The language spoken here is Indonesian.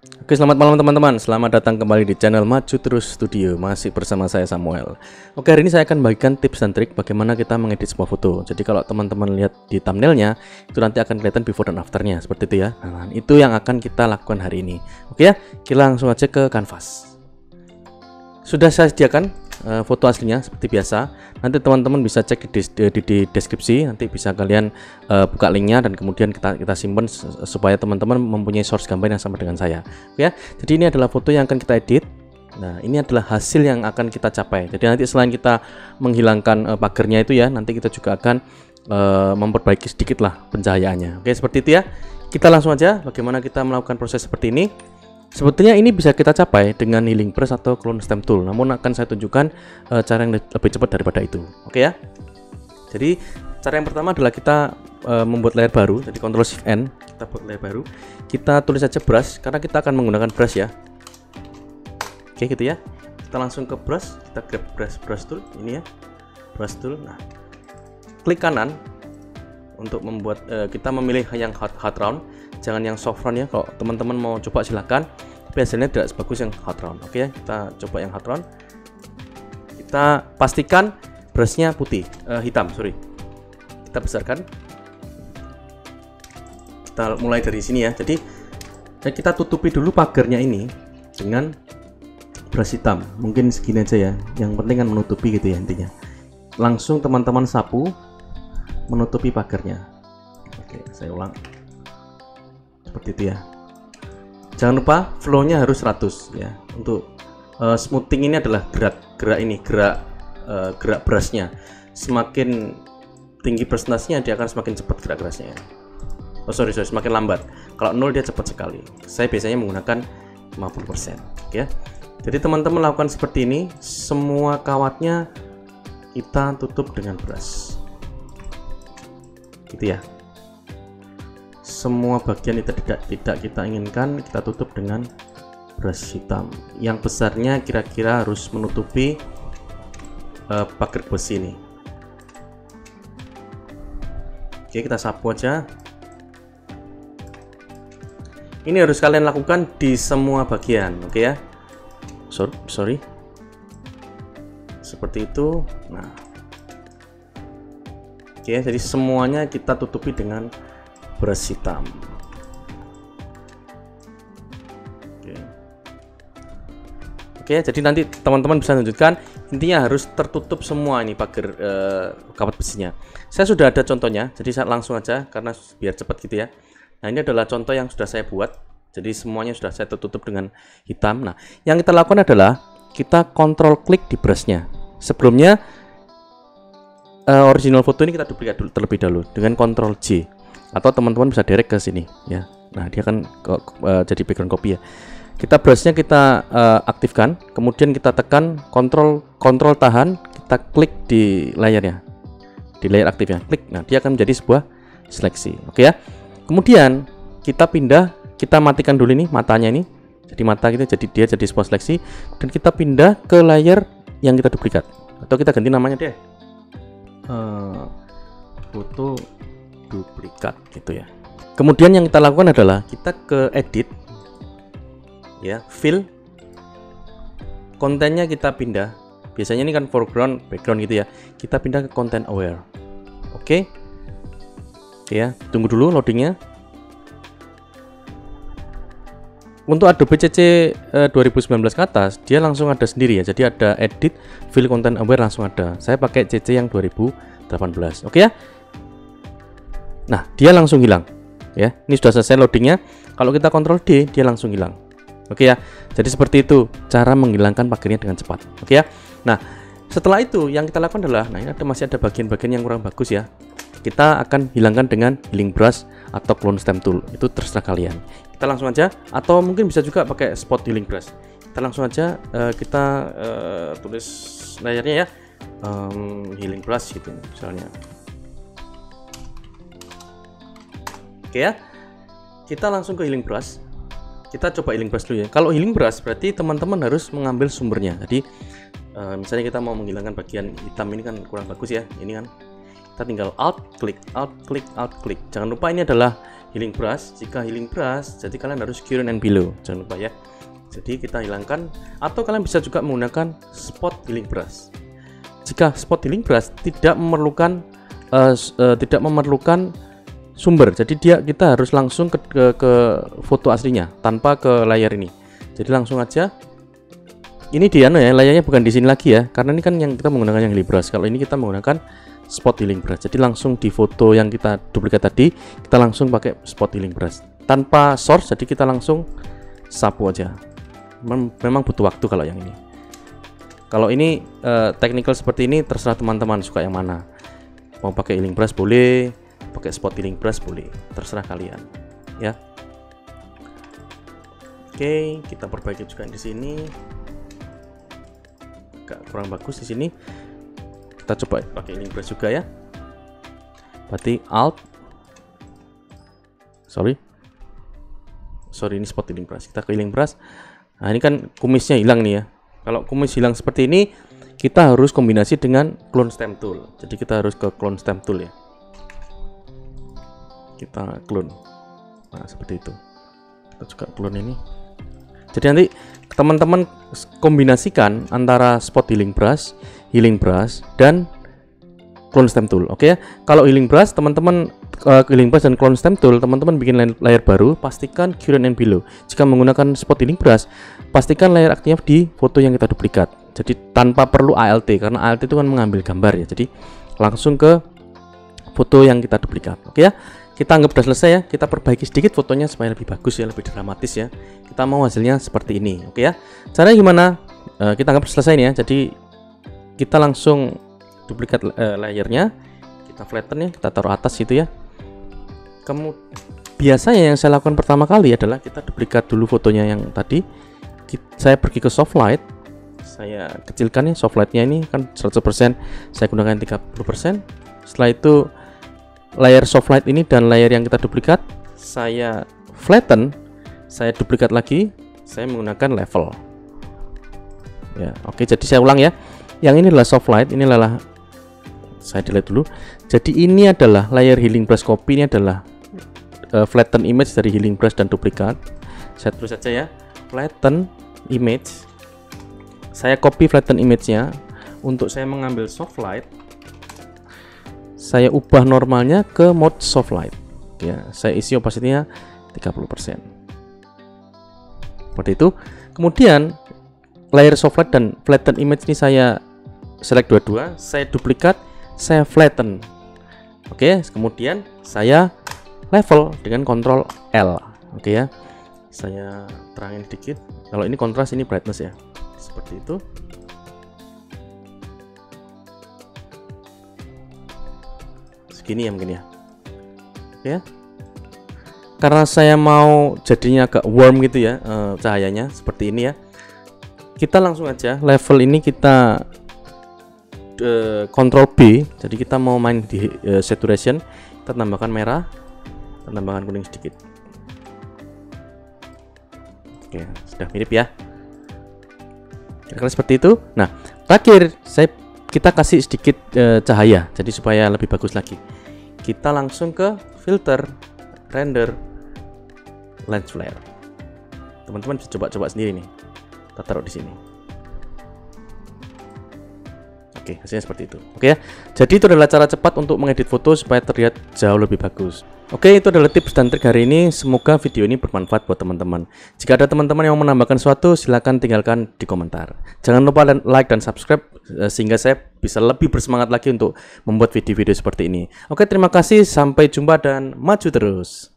Oke, selamat malam teman-teman. Selamat datang kembali di channel Maju Terus Studio. Masih bersama saya Samuel. Oke, hari ini saya akan bagikan tips dan trik bagaimana kita mengedit sebuah foto. Jadi kalau teman-teman lihat di thumbnailnya, itu nanti akan kelihatan before dan afternya seperti itu ya. Nah, itu yang akan kita lakukan hari ini. Oke ya, kita langsung aja ke kanvas. Sudah saya sediakan foto aslinya seperti biasa. Nanti teman-teman bisa cek di deskripsi. Nanti bisa kalian buka linknya dan kemudian kita simpan supaya teman-teman mempunyai source gambar yang sama dengan saya. Ya, jadi ini adalah foto yang akan kita edit. Nah, ini adalah hasil yang akan kita capai. Jadi nanti selain kita menghilangkan pagarnya itu ya, nanti kita juga akan memperbaiki sedikit lah pencahayaannya. Oke, seperti itu ya. Kita langsung aja bagaimana kita melakukan proses seperti ini. Sebetulnya ini bisa kita capai dengan healing brush atau clone stamp tool, namun akan saya tunjukkan cara yang lebih cepat daripada itu. Oke ya. Jadi cara yang pertama adalah kita membuat layer baru. Jadi Ctrl Shift N, kita buat layer baru. Kita tulis saja brush karena kita akan menggunakan brush ya. Oke gitu ya. Kita langsung ke brush, kita grab brush tool ini ya. Brush tool. Nah, klik kanan untuk membuat kita memilih yang hard round. Jangan yang soft round ya. Kalau teman-teman mau coba silakan. Biasanya tidak sebagus yang hard round. Oke ya, kita coba yang hard round. Kita pastikan brushnya putih, hitam, sorry. Kita besarkan. Kita mulai dari sini ya. Jadi kita tutupi dulu pagarnya ini dengan brush hitam. Mungkin segini aja ya. Yang penting kan menutupi gitu ya intinya. Langsung teman-teman sapu menutupi pagarnya. Oke, saya ulang. Seperti itu ya. Jangan lupa flow-nya harus 100 ya. Untuk smoothing ini adalah gerak brushnya. Semakin tinggi presentasinya dia akan semakin cepat gerak brushnya ya. Oh sorry, semakin lambat. Kalau 0 dia cepat sekali. Saya biasanya menggunakan 50% ya. Jadi teman-teman lakukan seperti ini. Semua kawatnya kita tutup dengan brush gitu ya. Semua bagian itu tidak kita inginkan kita tutup dengan brush hitam. Yang besarnya kira-kira harus menutupi pagar besi ini. Oke, kita sapu aja. Ini harus kalian lakukan di semua bagian, oke ya. Sorry. Seperti itu. Nah, oke, jadi semuanya kita tutupi dengan brush hitam. Oke, jadi nanti teman-teman bisa lanjutkan. Intinya harus tertutup semua ini pagar kawat besinya. Saya sudah ada contohnya, jadi saya langsung aja karena biar cepat gitu ya. Nah, ini adalah contoh yang sudah saya buat. Jadi semuanya sudah saya tutup dengan hitam. Nah, yang kita lakukan adalah kita kontrol klik di brushnya. Sebelumnya original foto ini kita duplikat dulu terlebih dahulu dengan Ctrl J. Atau teman-teman bisa direct ke sini ya. Nah, dia kan jadi background copy ya. Kita brushnya kita aktifkan, kemudian kita tekan kontrol tahan, kita klik di layarnya, di layar aktifnya, klik. Nah, dia akan menjadi sebuah seleksi. Oke ya. Kemudian kita pindah, kita matikan dulu ini matanya ini. Jadi mata kita dia jadi sebuah seleksi dan kita pindah ke layar yang kita duplikat. Atau kita ganti namanya deh. Foto duplikat gitu ya. Kemudian yang kita lakukan adalah kita ke edit ya, fill, kontennya kita pindah. Biasanya ini kan foreground, background gitu ya. Kita pindah ke content aware. Oke ya, tunggu dulu loadingnya. Untuk Adobe CC 2019 ke atas dia langsung ada sendiri ya. Jadi ada edit, fill, content aware langsung ada. Saya pakai CC yang 2018. Oke ya. Nah, dia langsung hilang ya. Ini sudah selesai loadingnya. Kalau kita Ctrl D dia langsung hilang. Oke ya. Jadi seperti itu cara menghilangkan pagarnya dengan cepat. Oke ya. Nah, setelah itu yang kita lakukan adalah, nah ini masih ada bagian-bagian yang kurang bagus ya. Kita akan hilangkan dengan healing brush atau clone stamp tool. Itu terserah kalian. Kita langsung aja, atau mungkin bisa juga pakai spot healing brush. Kita langsung aja kita tulis layarnya ya, healing brush gitu misalnya. Oke ya, kita langsung ke healing brush. Kita coba healing brush dulu ya. Kalau healing brush berarti teman-teman harus mengambil sumbernya. Jadi misalnya kita mau menghilangkan bagian hitam ini kan kurang bagus ya. Ini kan kita tinggal alt klik. Jangan lupa ini adalah healing brush. Jika healing brush, jadi kalian harus current and below, jangan lupa ya. Jadi kita hilangkan, atau kalian bisa juga menggunakan spot healing brush. Jika spot healing brush tidak memerlukan sumber, jadi kita harus langsung ke foto aslinya tanpa ke layar ini. Jadi langsung aja. Ini dia ya, layarnya bukan di sini lagi ya, karena ini kan yang kita menggunakan yang healing brush. Kalau ini kita menggunakan spot healing brush. Jadi langsung di foto yang kita duplikat tadi, kita langsung pakai spot healing brush tanpa source. Jadi kita langsung sapu aja. Memang butuh waktu kalau yang ini. Kalau ini technical seperti ini terserah teman-teman suka yang mana. Mau pakai healing brush boleh, pakai spot healing brush boleh, terserah kalian ya. Oke, kita perbaiki juga di sini. Agak kurang bagus di sini. Kita coba pakai healing brush juga ya. Berarti sorry ini spot healing brush. Kita ke healing brush. Nah, ini kan kumisnya hilang nih ya. Kalau kumis hilang seperti ini, kita harus kombinasi dengan clone stem tool. Jadi kita harus ke clone stem tool ya. Kita clone. Nah, seperti itu. Kita juga clone ini. Jadi nanti teman-teman kombinasikan antara spot healing brush, dan clone stem tool. Oke ya. Kalau healing brush teman-teman healing brush dan clone stem tool, teman-teman bikin layar baru, pastikan current and below. Jika menggunakan spot healing brush, pastikan layar aktif di foto yang kita duplikat. Jadi tanpa perlu ALT, karena ALT itu kan mengambil gambar ya. Jadi langsung ke foto yang kita duplikat. Oke ya. Kita anggap sudah selesai ya. Kita perbaiki sedikit fotonya supaya lebih bagus ya, lebih dramatis ya. Kita mau hasilnya seperti ini. Oke ya. Caranya gimana? Kita anggap selesai nih ya. Jadi kita langsung duplikat layarnya, kita flatten ya, kita taruh atas gitu ya. Biasanya yang saya lakukan pertama kali adalah kita duplikat dulu fotonya yang tadi. Saya pergi ke soft light, saya kecilkan ya soft lightnya, ini kan 100%, saya gunakan 30%. Setelah itu layar soft light ini dan layar yang kita duplikat saya flatten, saya duplikat lagi, saya menggunakan level ya. Oke, jadi saya ulang ya. Yang ini adalah soft light, ini adalah, saya delete dulu. Jadi ini adalah layar healing brush copy, ini adalah flatten image dari healing brush dan duplikat. Saya terus saja ya, flatten image. Saya copy flatten image-nya. Untuk saya mengambil soft light, saya ubah normalnya ke mode soft light ya. Saya isi opacity-nya 30%. Seperti itu. Kemudian layar soft light dan flatten image ini saya select dua-dua, saya duplikat, saya flatten. Oke, kemudian saya level dengan Ctrl L. Oke ya. Saya terangin sedikit. Kalau ini kontras, ini brightness ya. Seperti itu. Segini ya mungkin ya. Oke ya. Karena saya mau jadinya agak warm gitu ya, cahayanya seperti ini ya. Kita langsung aja level ini kita Ctrl B. Jadi kita mau main di saturation, kita tambahkan merah, kita tambahkan kuning sedikit. Oke, sudah mirip ya. Kira-kira seperti itu. Nah, terakhir kita kasih sedikit cahaya, jadi supaya lebih bagus lagi. Kita langsung ke filter, render, lens flare. Teman-teman bisa coba-coba sendiri nih. Kita taruh di sini. Oke, hasilnya seperti itu. Oke ya. Jadi itu adalah cara cepat untuk mengedit foto supaya terlihat jauh lebih bagus. Oke, itu adalah tips dan trik hari ini. Semoga video ini bermanfaat buat teman-teman. Jika ada teman-teman yang mau menambahkan sesuatu, silahkan tinggalkan di komentar. Jangan lupa like dan subscribe sehingga saya bisa lebih bersemangat lagi untuk membuat video-video seperti ini. Oke, terima kasih. Sampai jumpa dan maju terus.